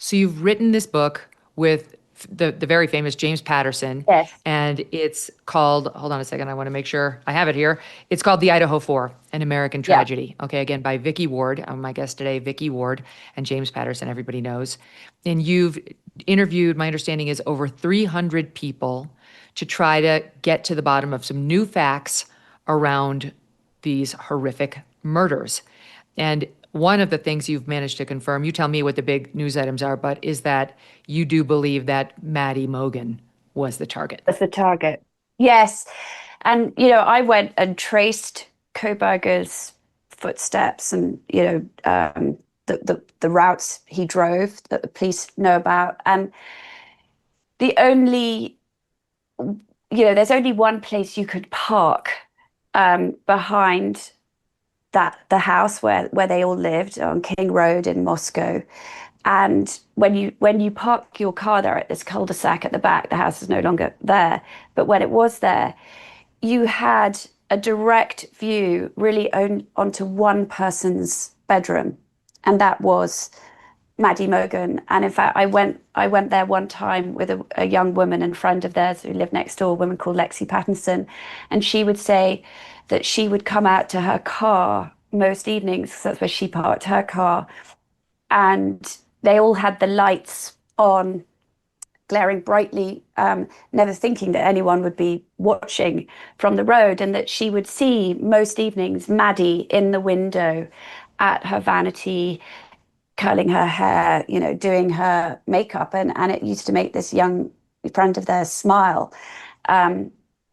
So you've written this book with the very famous James Patterson, Yes. and it's called, hold on a second, I want to make sure I have it here. It's called The Idaho Four, An American Yeah. Tragedy. Okay, again, by Vicky Ward. My guest today, Vicky Ward, and James Patterson, everybody knows. And you've interviewed, my understanding is over 300 people to try to get to the bottom of some new facts around these horrific murders. And one of the things you've managed to confirm, you tell me what the big news items are, but is that you do believe that Maddie Mogen was the target. That's the target. Yes. And, I went and traced Kohberger's footsteps and, the routes he drove that the police know about. And the only, there's only one place you could park behind the house where they all lived on King Road in Moscow. And when you park your car there at this cul-de-sac at the back, the house is no longer there. But when it was there, you had a direct view really onto one person's bedroom, and that was Maddie Mogen. And in fact, I went there one time with a young woman and friend of theirs who lived next door, a woman called Lexi Pattinson, and she would say that she would come out to her car most evenings, 'cause that's where she parked her car, and they all had the lights on, glaring brightly, never thinking that anyone would be watching from the road, and that she would see most evenings Maddie in the window at her vanity, curling her hair, doing her makeup, and it used to make this young friend of theirs smile.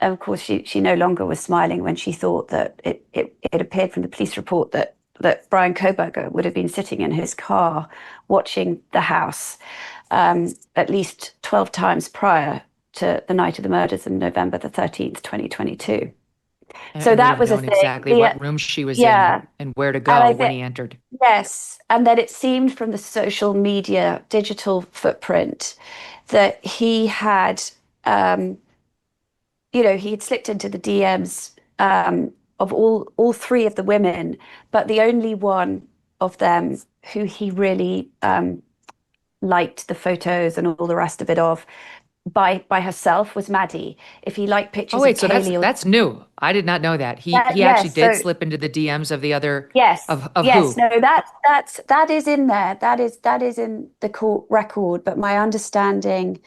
And of course, she no longer was smiling when she thought that it appeared from the police report that Bryan Kohberger would have been sitting in his car watching the house at least 12 times prior to the night of the murders in November the 13th, 2022. So And would that have was a known thing. exactly what room she was in Yeah. and where to And go I when think, he entered. yes. And then it seemed from the social media digital footprint that he had, he had slipped into the DMs of all three of the women, but the only one of them who he really liked the photos and all the rest of it of by herself was Maddie. If he liked Oh pictures of wait, so that's Kaylee or that's new. I did not know that. He actually yes, did so slip into the DMs of the other yes, of yes, who? no, that is in there. That is in the court record. But my understanding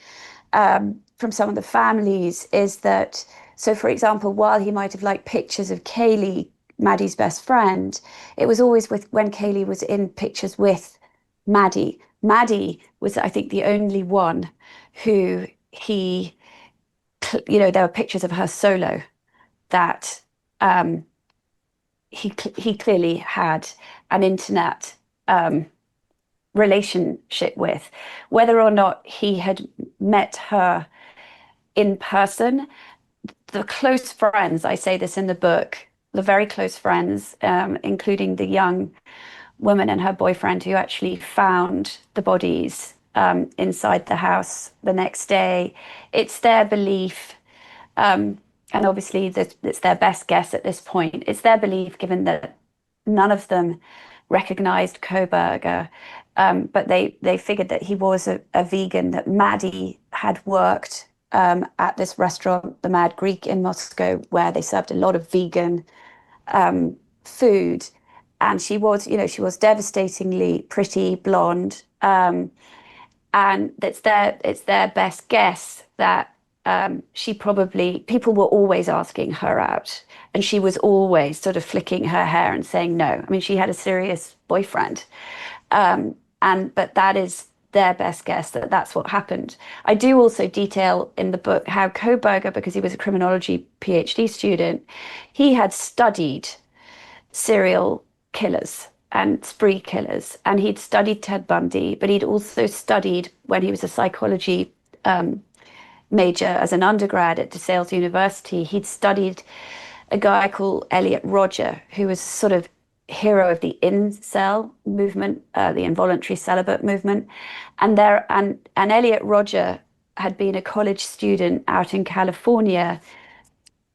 from some of the families is that, so for example, while he might have liked pictures of Kaylee, Maddie's best friend, it was always with when Kaylee was in pictures with Maddie. Maddie was, I think, the only one who there were pictures of her solo that he clearly had an internet relationship with. Whether or not he had met her in person, the close friends, I say this in the book, the very close friends, including the young woman and her boyfriend who actually found the bodies inside the house the next day. It's their belief, and obviously it's their best guess at this point. It's their belief, given that none of them recognized Kohberger, but they figured that he was a vegan, that Maddie had worked at this restaurant, the Mad Greek in Moscow, where they served a lot of vegan food. And she was devastatingly pretty, blonde. And it's their best guess that people were always asking her out. And she was always sort of flicking her hair and saying no. I mean, she had a serious boyfriend. But that is their best guess that that's what happened. I do also detail in the book how Kohberger, because he was a criminology PhD student, he had studied serial killers and spree killers, and he'd studied Ted Bundy, but he'd also studied, when he was a psychology major as an undergrad at DeSales University, he'd studied a guy called Elliot Rodger, who was sort of hero of the incel movement, the involuntary celibate movement. And Elliot Rodger had been a college student out in California,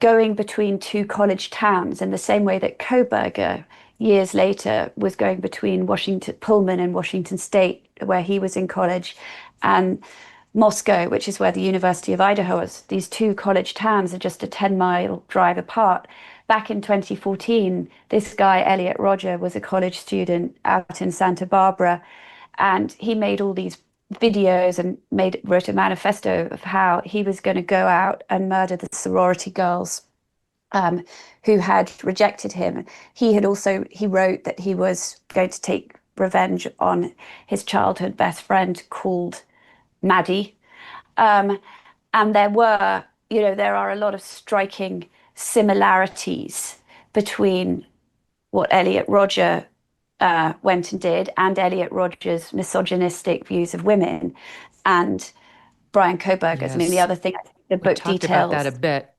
going between two college towns in the same way that Kohberger years later was going between Pullman and Washington State, where he was in college, and Moscow, which is where the University of Idaho is. These two college towns are just a 10-mile drive apart. Back in 2014, this guy, Elliot Rodger, was a college student out in Santa Barbara, and he made all these videos and wrote a manifesto of how he was going to go out and murder the sorority girls who had rejected him. He wrote that he was going to take revenge on his childhood best friend called Maddie. And there are a lot of striking similarities between what Elliot Rodger went and did, and Elliot Rodger's misogynistic views of women, and Bryan Kohberger's. I mean, the Yes. other thing I think the We book talked about details. that a bit.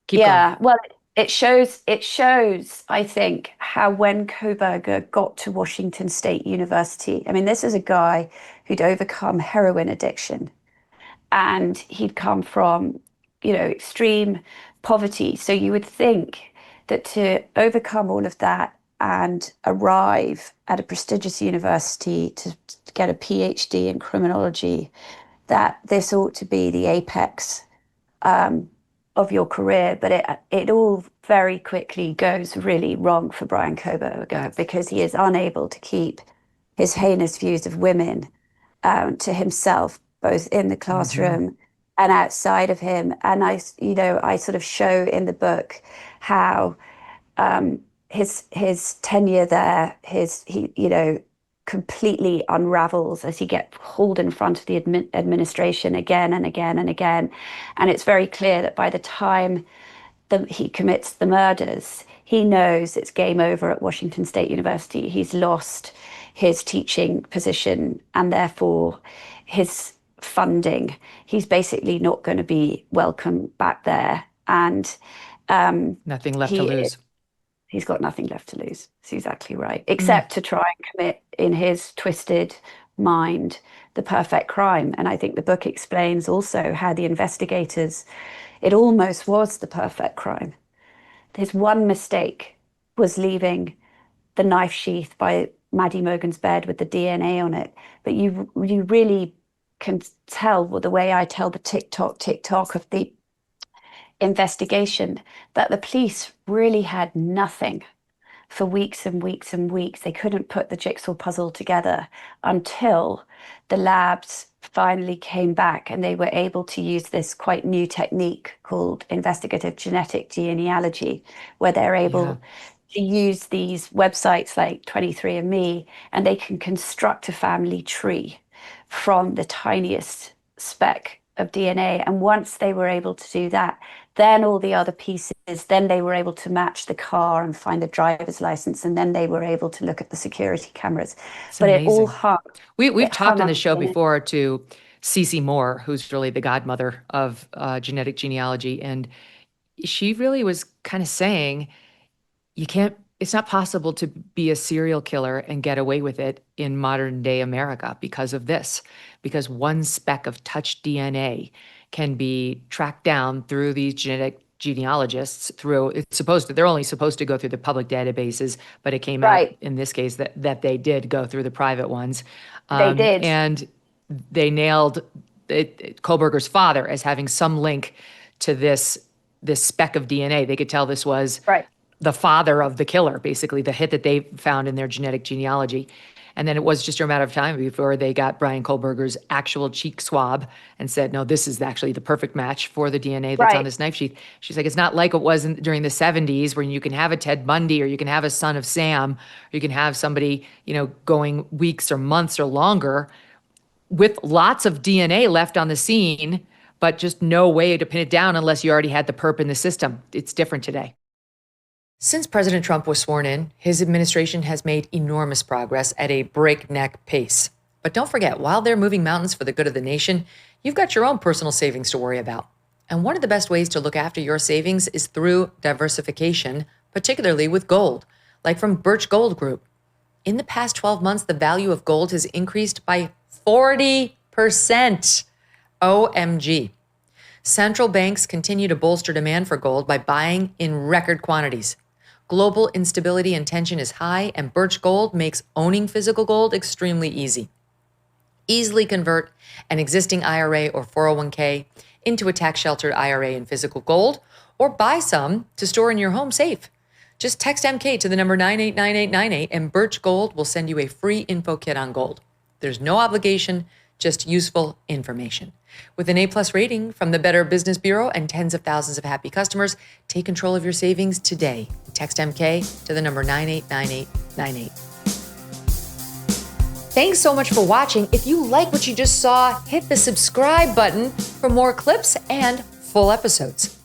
Keep going. Yeah, well, it shows, I think, how when Kohberger got to Washington State University, I mean, this is a guy who'd overcome heroin addiction, and he'd come from, extreme poverty. So you would think that to overcome all of that and arrive at a prestigious university to get a PhD in criminology, that this ought to be the apex of your career. But it all very quickly goes really wrong for Bryan Kohberger, because he is unable to keep his heinous views of women to himself, both in the classroom and outside of him. And I sort of show in the book how his tenure there, he completely unravels as he gets hauled in front of the administration again and again and again. And it's very clear that by the time he commits the murders, he knows it's game over at Washington State University. He's lost his teaching position and therefore his funding. He's basically not going to be welcome back there. And Nothing left to lose. He's got nothing left to lose. That's exactly right. Except to try and commit, in his twisted mind, the perfect crime. And I think the book explains also how the investigators, it almost was the perfect crime. His one mistake was leaving the knife sheath by Maddie Mogen's bed with the DNA on it. But you really can tell, well, the way I tell the tick-tock of the investigation, that the police really had nothing for weeks and weeks and weeks. They couldn't put the jigsaw puzzle together until the labs finally came back, and they were able to use this quite new technique called investigative genetic genealogy, where they're able to use these websites like 23andMe, and they can construct a family tree from the tiniest speck of DNA. And once they were able to do that, then all the other pieces, then they were able to match the car and find the driver's license, and then they were able to look at the security cameras. But amazing. it all hung. We've talked on the show before to Cece Moore, who's really the godmother of genetic genealogy, and she really was kind of saying, it's not possible to be a serial killer and get away with it in modern day America because of this, because one speck of touched DNA can be tracked down through these genetic genealogists they're only supposed to go through the public databases, but it came out in this case that they did go through the private ones. They did. And they nailed Kohberger's father as having some link to this speck of DNA. They could tell this was the father of the killer, basically, the hit that they found in their genetic genealogy. And then it was just a matter of time before they got Bryan Kohberger's actual cheek swab and said, no, this is actually the perfect match for the DNA that's on this knife sheath. She's like, it's not like it was during the 70s when you can have a Ted Bundy, or you can have a son of Sam, or you can have somebody, going weeks or months or longer with lots of DNA left on the scene, but just no way to pin it down unless you already had the perp in the system. It's different today. Since President Trump was sworn in, his administration has made enormous progress at a breakneck pace. But don't forget, while they're moving mountains for the good of the nation, you've got your own personal savings to worry about. And one of the best ways to look after your savings is through diversification, particularly with gold, like from Birch Gold Group. In the past 12 months, the value of gold has increased by 40%. OMG. Central banks continue to bolster demand for gold by buying in record quantities. Global instability and tension is high, and Birch Gold makes owning physical gold extremely easy. Easily convert an existing IRA or 401k into a tax-sheltered IRA in physical gold, or buy some to store in your home safe. Just text MK to the number 989898 and Birch Gold will send you a free info kit on gold. There's no obligation, just useful information. With an A+ rating from the Better Business Bureau and tens of thousands of happy customers, take control of your savings today. Text MK to the number 989898. Thanks so much for watching. If you like what you just saw, hit the subscribe button for more clips and full episodes.